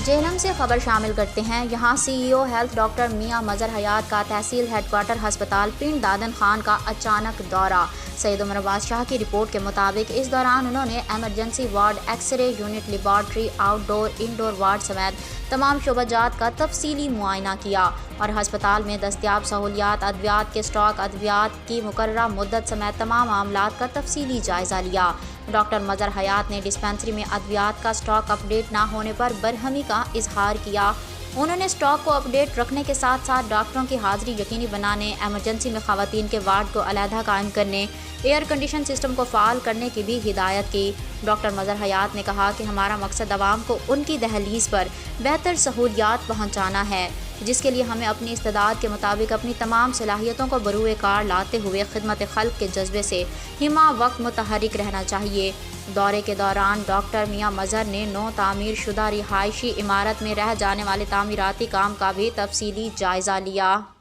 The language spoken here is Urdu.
جہلم سے خبر شامل کرتے ہیں۔ یہاں سی ای او ہیلتھ ڈاکٹر میاں مظہر حیات کا تحصیل ہیڈ کوارٹر ہسپتال پنڈ دادن خان کا اچانک دورہ۔ سید عمر عباس شاہ کی رپورٹ کے مطابق اس دوران انہوں نے emergency ward, X ray unit, laboratory, outdoor indoor ward سمیت تمام شعبہ جات کا تفصیلی معائنہ کیا اور ہسپتال میں دستیاب سہولیات، ادویات کے اسٹاک، ادویات کی مقررہ مدت سمیت تمام معاملات کا تفصیلی جائزہ لیا۔ ڈاکٹر مظہر حیات نے ڈسپنسری میں ادویات کا اسٹاک اپ ڈیٹ نہ ہونے پر برہمی کا اظہار کیا۔ انہوں نے اسٹاک کو اپ ڈیٹ رکھنے کے ساتھ ساتھ ڈاکٹروں کی حاضری یقینی بنانے، ایمرجنسی میں خواتین کے وارڈ کو علیحدہ قائم کرنے، ایئر کنڈیشن سسٹم کو فعال کرنے کی بھی ہدایت کی۔ ڈاکٹر مظہر حیات نے کہا کہ ہمارا مقصد عوام کو ان کی دہلیز پر بہتر سہولیات پہنچانا ہے، جس کے لیے ہمیں اپنی استعداد کے مطابق اپنی تمام صلاحیتوں کو بروئے کار لاتے ہوئے خدمت خلق کے جذبے سے ہمہ وقت متحرک رہنا چاہیے۔ دورے کے دوران ڈاکٹر میاں مظہر نے نو تعمیر شدہ رہائشی عمارت میں رہ جانے والے تعمیراتی کام کا بھی تفصیلی جائزہ لیا۔